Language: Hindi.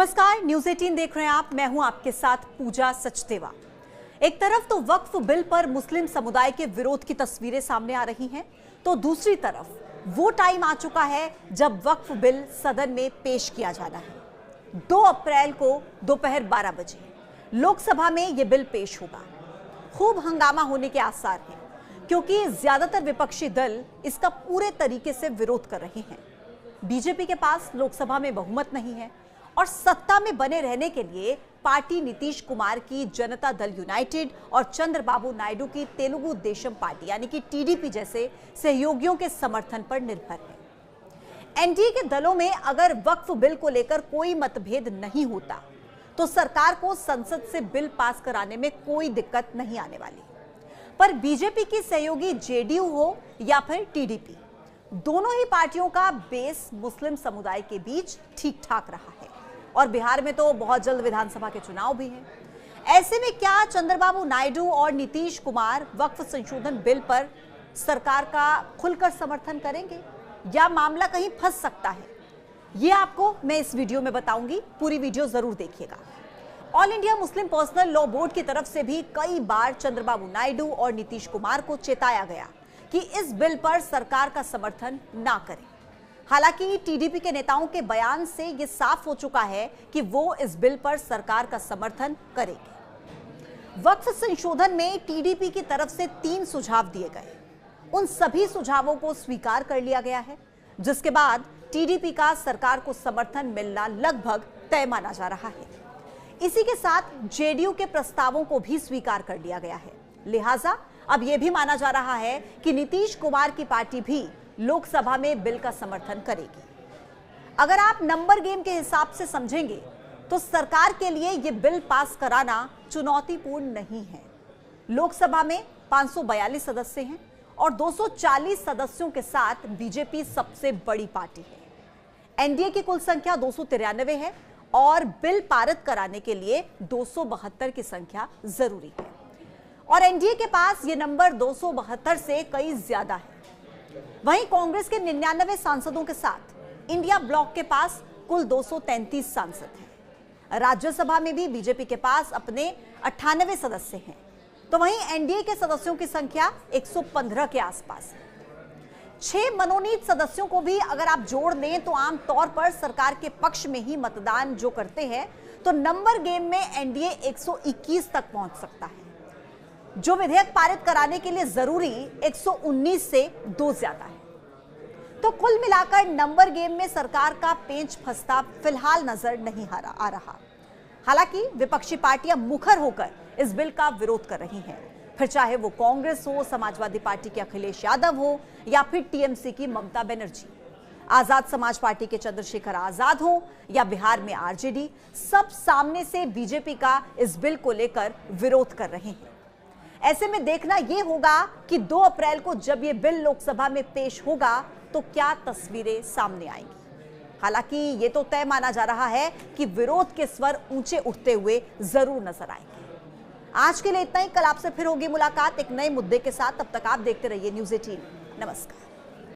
नमस्कार, न्यूज़ 18 देख रहे हैं आप। मैं हूं आपके साथ पूजा सचदेवा। एक तरफ तो वक्फ बिल पर मुस्लिम समुदाय के विरोध की तस्वीरें सामने आ रही हैं, तो दूसरी तरफ वो टाइम आ चुका है जब वक्फ बिल सदन में पेश किया जाना है। 2 अप्रैल को दोपहर 12 बजे लोकसभा में यह बिल पेश होगा। खूब हंगामा होने के आसार हैं, क्योंकि ज्यादातर विपक्षी दल इसका पूरे तरीके से विरोध कर रहे हैं। बीजेपी के पास लोकसभा में बहुमत नहीं है और सत्ता में बने रहने के लिए पार्टी नीतीश कुमार की जनता दल यूनाइटेड और चंद्रबाबू नायडू की तेलुगु देशम पार्टी यानी कि टीडीपी जैसे सहयोगियों के समर्थन पर निर्भर है। एनडीए के दलों में अगर वक्फ बिल को लेकर कोई मतभेद नहीं होता तो सरकार को संसद से बिल पास कराने में कोई दिक्कत नहीं आने वाली। पर बीजेपी की सहयोगी जेडीयू हो या फिर टीडीपी, दोनों ही पार्टियों का बेस मुस्लिम समुदाय के बीच ठीक ठाक रहा है और बिहार में तो बहुत जल्द विधानसभा के चुनाव भी हैं। ऐसे में क्या चंद्रबाबू नायडू और नीतीश कुमार वक्फ संशोधन बिल पर सरकार का खुलकर समर्थन करेंगे या मामला कहीं फंस सकता है? ये आपको मैं इस वीडियो में बताऊंगी, पूरी वीडियो जरूर देखिएगा। All India Muslim personal law board की तरफ से भी कई बार चंद्रबाबू नायडू और नीतीश कुमार को चेताया गया कि इस बिल पर सरकार का समर्थन ना करें। हालांकि टीडीपी के नेताओं के बयान से यह साफ हो चुका है कि वो इस बिल पर सरकार का समर्थन करेंगे। वक्फ संशोधन में टीडीपी की तरफ से 3 सुझाव दिए गए। उन सभी सुझावों को स्वीकार कर लिया गया है, जिसके बाद टीडीपी का सरकार को समर्थन मिलना लगभग तय माना जा रहा है। इसी के साथ जेडीयू के प्रस्तावों को भी स्वीकार कर लिया गया है। लिहाजा अब यह भी माना जा रहा है कि नीतीश कुमार की पार्टी भी लोकसभा में बिल का समर्थन करेगी। अगर आप नंबर गेम के हिसाब से समझेंगे तो सरकार के लिए यह बिल पास कराना चुनौतीपूर्ण नहीं है। लोकसभा में 542 सदस्य हैं और 240 सदस्यों के साथ बीजेपी सबसे बड़ी पार्टी है। एनडीए की कुल संख्या 293 है और बिल पारित कराने के लिए 272 की संख्या जरूरी है और एनडीए के पास यह नंबर 272 से कई ज्यादा है। वहीं कांग्रेस के 99 सांसदों के साथ इंडिया ब्लॉक के पास कुल 233 सांसद हैं। राज्यसभा में भी बीजेपी के पास अपने 98 सदस्य हैं, तो वहीं एनडीए के सदस्यों की संख्या 115 के आसपास है। 6 मनोनीत सदस्यों को भी अगर आप जोड़ दें तो आमतौर पर सरकार के पक्ष में ही मतदान जो करते हैं, तो नंबर गेम में एनडीए 121 तक पहुंच सकता है, जो विधेयक पारित कराने के लिए जरूरी 119 से 2 ज्यादा है। तो कुल मिलाकर नंबर गेम में सरकार का पेंच फंसता फिलहाल नजर नहीं आ रहा। हालांकि विपक्षी पार्टियां मुखर होकर इस बिल का विरोध कर रही हैं, फिर चाहे वो कांग्रेस हो, समाजवादी पार्टी के अखिलेश यादव हो या फिर टीएमसी की ममता बनर्जी, आजाद समाज पार्टी के चंद्रशेखर आजाद हो या बिहार में आरजेडी, सब सामने से बीजेपी का इस बिल को लेकर विरोध कर रहे हैं। ऐसे में देखना यह होगा कि 2 अप्रैल को जब यह बिल लोकसभा में पेश होगा तो क्या तस्वीरें सामने आएंगी। हालांकि यह तो तय माना जा रहा है कि विरोध के स्वर ऊंचे उठते हुए जरूर नजर आएंगे। आज के लिए इतना ही। कल आपसे फिर होगी मुलाकात एक नए मुद्दे के साथ। तब तक आप देखते रहिए न्यूज़ 18। नमस्कार।